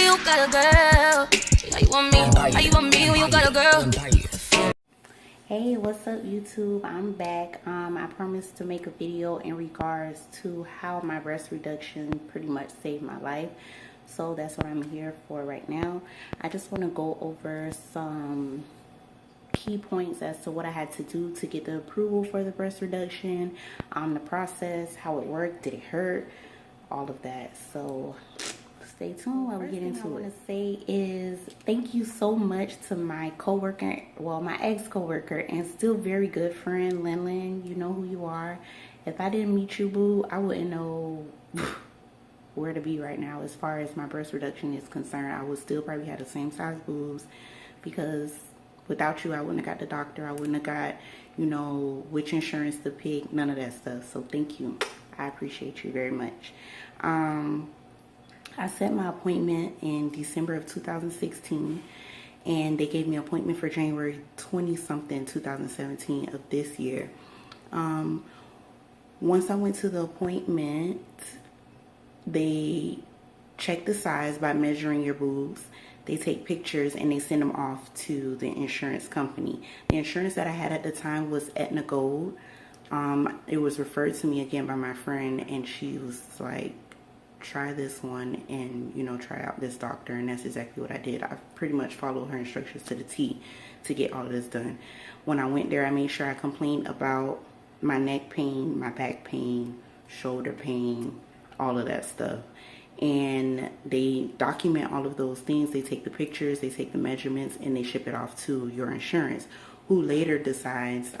you got a girl? How you want me? How you want me when you got a girl? Hey, what's up YouTube? I'm back. I promised to make a video in regards to how my breast reduction pretty much saved my life. So that's what I'm here for right now. I just want to go over some key points as to what I had to do to get the approval for the breast reduction, the process, how it worked, did it hurt, all of that. So stay tuned while we get into it. What I want to say is thank you so much to my coworker, well, my ex-coworker and still very good friend, Lin. You know who you are. If I didn't meet you, boo, I wouldn't know where to be right now as far as my breast reduction is concerned. I would still probably have the same size boobs, because without you, I wouldn't have got the doctor. I wouldn't have got, you know, which insurance to pick, none of that stuff. So thank you. I appreciate you very much. I set my appointment in December of 2016, and they gave me an appointment for January 20-something, 2017 of this year. Once I went to the appointment, they check the size by measuring your boobs. They take pictures and they send them off to the insurance company. The insurance that I had at the time was Aetna Gold. It was referred to me again by my friend, and she was like, try this one and, you know, try out this doctor. And that's exactly what I did. I pretty much followed her instructions to the T to get all of this done. When I went there, I made sure I complained about my neck pain, my back pain, shoulder pain, all of that stuff. And they document all of those things. They take the pictures, they take the measurements, and they ship it off to your insurance, who later decides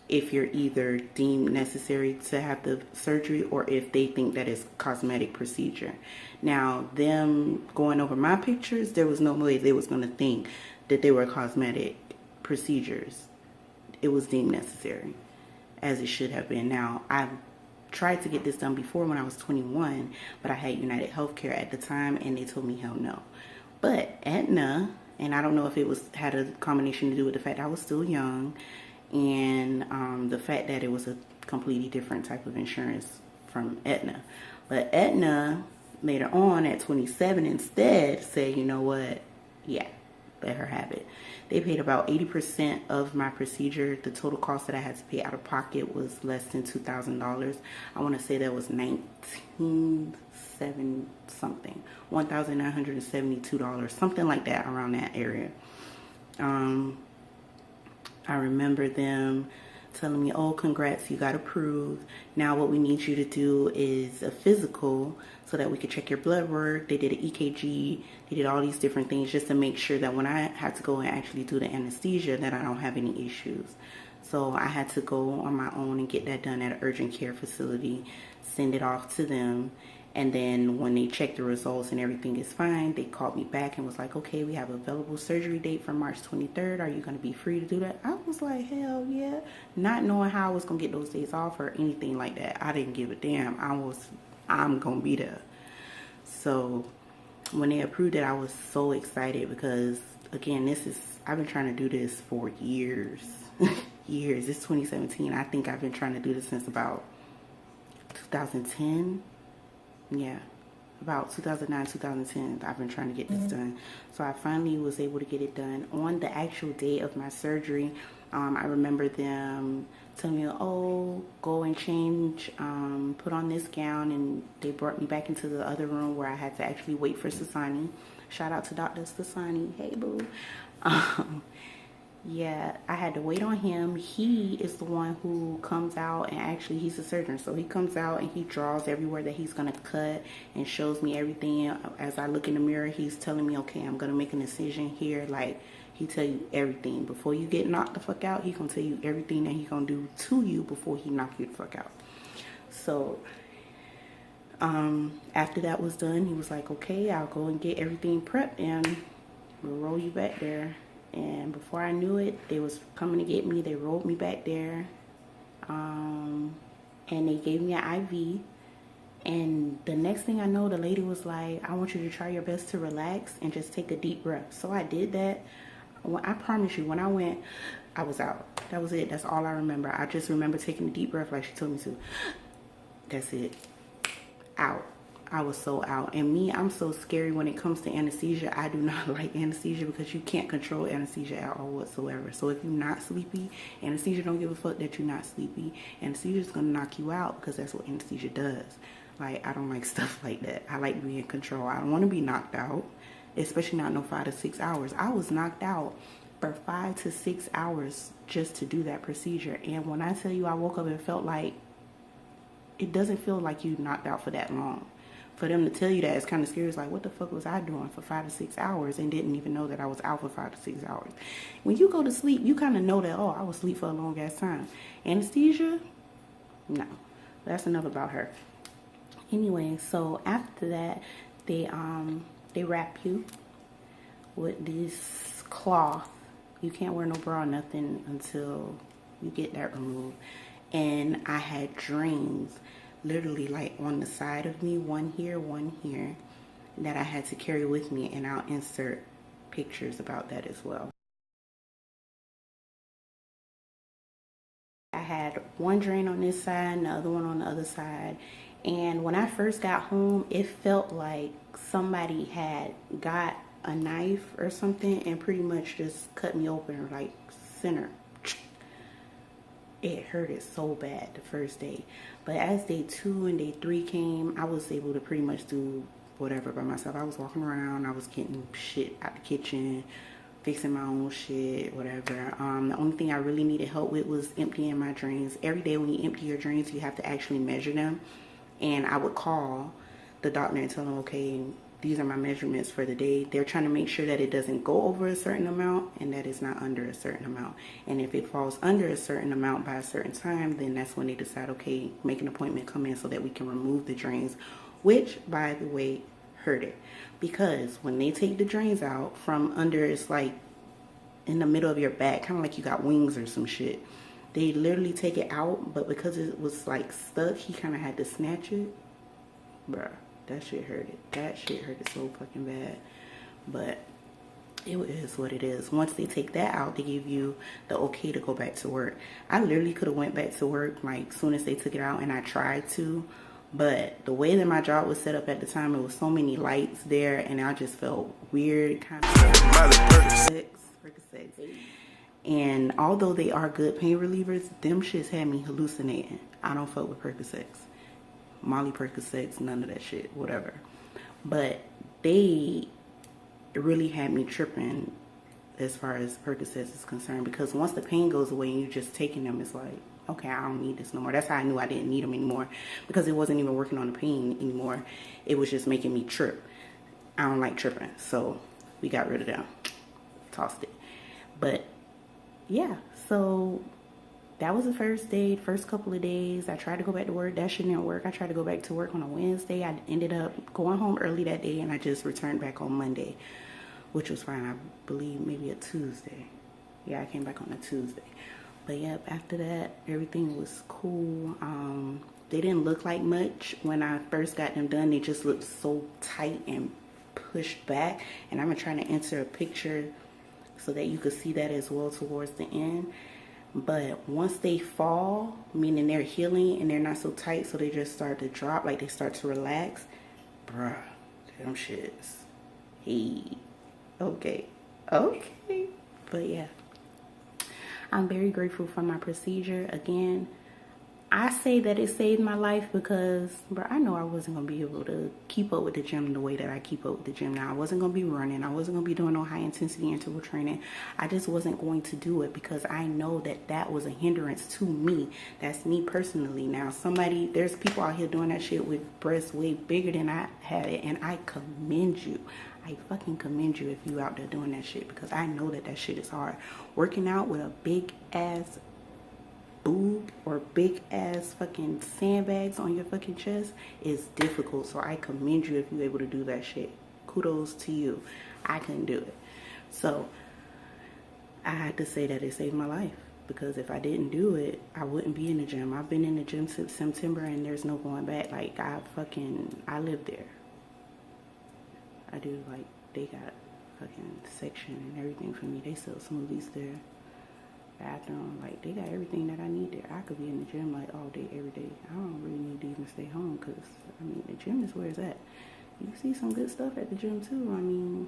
if you're either deemed necessary to have the surgery or if they think that it's cosmetic procedure. Now, them going over my pictures, there was no way they was going to think that they were cosmetic procedures. It was deemed necessary, as it should have been. Now, I tried to get this done before when I was 21, but I had United Healthcare at the time, and they told me hell no. But Aetna, and I don't know if it had a combination to do with the fact that I was still young, and the fact that it was a completely different type of insurance from Aetna. But Aetna, later on at 27, instead said, you know what, yeah, let her have it. They paid about 80% of my procedure. The total cost that I had to pay out of pocket was less than $2,000. I want to say that was $1,972, something like that, around that area. I remember them telling me, oh, congrats, you got approved. Now what we need you to do is a physical so that we could check your blood work. They did an EKG. They did all these different things just to make sure that when I had to go and actually do the anesthesia, that I don't have any issues. So I had to go on my own and get that done at an urgent care facility, send it off to them. And then when they checked the results and everything is fine, they called me back and was like, okay, we have an available surgery date for March 23rd. Are you going to be free to do that? I was like, hell yeah. Not knowing how I was going to get those days off or anything like that. I didn't give a damn. I'm going to be there. So when they approved it, I was so excited because, again, I've been trying to do this for years. Years. It's 2017. I think I've been trying to do this since about 2010. Yeah, about 2009, 2010, I've been trying to get this done. So I finally was able to get it done. On the actual day of my surgery, I remember them telling me, oh, go and change, put on this gown, and they brought me back into the other room where I had to actually wait for Sasani. Shout out to Dr. Sasani. Hey, boo. Yeah, I had to wait on him. He is the one who comes out, and actually he's a surgeon. So he comes out and he draws everywhere that he's going to cut and shows me everything. As I look in the mirror, he's telling me, okay, I'm going to make an incision here. Like, he tell you everything. Before you get knocked the fuck out, he going to tell you everything that he going to do to you before he knock you the fuck out. So after that was done, he was like, okay, I'll go and get everything prepped and we'll roll you back there. And before I knew it, they was coming to get me. They rolled me back there. And they gave me an IV. And the next thing I know, the lady was like, I want you to try your best to relax and just take a deep breath. So I did that. I promise you, when I went, I was out. That was it. That's all I remember. I just remember taking a deep breath like she told me to. That's it. Out. I was so out. And me, I'm so scary when it comes to anesthesia. I do not like anesthesia because you can't control anesthesia at all whatsoever. So if you're not sleepy, anesthesia don't give a fuck that you're not sleepy. Anesthesia is going to knock you out because that's what anesthesia does. Like, I don't like stuff like that. I like to be in control. I don't want to be knocked out, especially not no 5 to 6 hours. I was knocked out for 5 to 6 hours just to do that procedure. And when I tell you I woke up and felt like, it doesn't feel like you knocked out for that long. For them to tell you that, it's kind of scary. It's like, what the fuck was I doing for 5 to 6 hours and didn't even know that I was out for 5 to 6 hours? When you go to sleep, you kind of know that, oh, I was asleep for a long ass time. Anesthesia? No. That's enough about her. Anyway, so after that, they wrap you with this cloth. You can't wear no bra or nothing until you get that removed. And I had dreams, literally like on the side of me, one here, that I had to carry with me, and I'll insert pictures about that as well. I had one drain on this side and the other one on the other side. And when I first got home, it felt like somebody had got a knife or something and pretty much just cut me open, like center. It hurted so bad the first day. But as day 2 and day 3 came, I was able to pretty much do whatever by myself. I was walking around, I was getting shit out the kitchen, fixing my own shit, whatever. The only thing I really needed help with was emptying my drains. Every day when you empty your drains, you have to actually measure them. And I would call the doctor and tell them, okay, these are my measurements for the day. They're trying to make sure that it doesn't go over a certain amount and that it's not under a certain amount. And if it falls under a certain amount by a certain time, then that's when they decide, okay, make an appointment, come in so that we can remove the drains, which, by the way, hurt it. Because when they take the drains out from under, it's like in the middle of your back, kind of like you got wings or some shit. They literally take it out, but because it was like stuck, he kind of had to snatch it. Bruh. That shit hurted. That shit hurted so fucking bad. But it is what it is. Once they take that out, they give you the okay to go back to work. I literally could have went back to work like soon as they took it out, and I tried to. But the way that my job was set up at the time, it was so many lights there, and I just felt weird, kind of Percocets. And although they are good pain relievers, them shits had me hallucinating. I don't fuck with Percocets. Molly Percocets, none of that shit, whatever. But they really had me tripping as far as Percocets is concerned, because once the pain goes away and you're just taking them, it's like, okay, I don't need this no more. That's how I knew I didn't need them anymore, because it wasn't even working on the pain anymore. It was just making me trip. I don't like tripping, so we got rid of them. Tossed it. But yeah, so that was the first day, first couple of days. I tried to go back to work. That shit didn't work. I tried to go back to work on a Wednesday. I ended up going home early that day, and I just returned back on Monday, which was fine. I believe maybe a Tuesday. Yeah, I came back on a Tuesday. But yep, after that, everything was cool. They didn't look like much when I first got them done. They just looked so tight and pushed back. And I'm trying to enter a picture so that you could see that as well towards the end. But once they fall, meaning they're healing and they're not so tight, so they just start to drop, like they start to relax. Bruh, them shits. Hey, okay. But yeah, I'm very grateful for my procedure. Again, I say that it saved my life because, bro, I know I wasn't going to be able to keep up with the gym the way that I keep up with the gym now. I wasn't going to be running. I wasn't going to be doing no high intensity interval training. I just wasn't going to do it because I know that that was a hindrance to me. That's me personally. Now, there's people out here doing that shit with breasts way bigger than I had it, and I commend you. I fucking commend you if you out there doing that shit, because I know that that shit is hard. Working out with a big ass boob or big ass fucking sandbags on your fucking chest is difficult. So I commend you if you're able to do that shit. Kudos to you. I couldn't do it. So I had to say that it saved my life, because if I didn't do it, I wouldn't be in the gym. I've been in the gym since September and there's no going back. Like I live there. I do. Like they got fucking section and everything for me. They sell smoothies there. bathroom. Like, they got everything that I need there. I could be in the gym like all day, every day. I don't really need to even stay home because, I mean, the gym is where it's at. You see some good stuff at the gym too. I mean,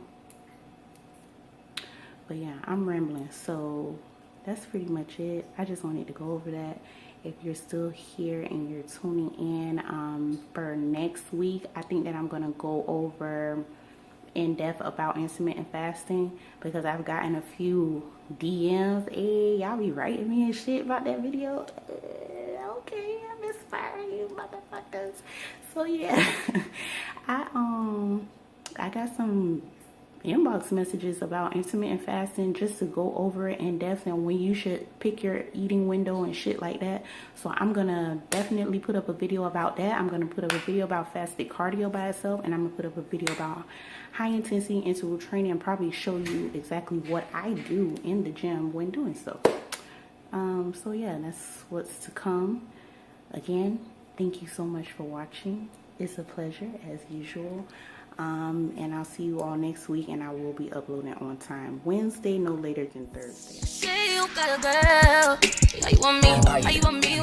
but yeah, I'm rambling. So that's pretty much it. I just wanted to go over that. If you're still here and you're tuning in, for next week, I think that I'm going to go over in depth about intermittent fasting, because I've gotten a few DMs. Hey, y'all be writing me and shit about that video. Okay, I'm inspiring you motherfuckers. So yeah, I got some inbox messages about intermittent fasting, just to go over it in depth and when you should pick your eating window and shit like that. So I'm gonna definitely put up a video about that. I'm gonna put up a video about fasted cardio by itself, and I'm gonna put up a video about high intensity interval training and probably show you exactly what I do in the gym when doing so. So yeah, that's what's to come. Again, thank you so much for watching. It's a pleasure as usual. And I'll see you all next week, and I will be uploading on time. Wednesday, no later than Thursday. Say you got a girl. How you want me? How you want me?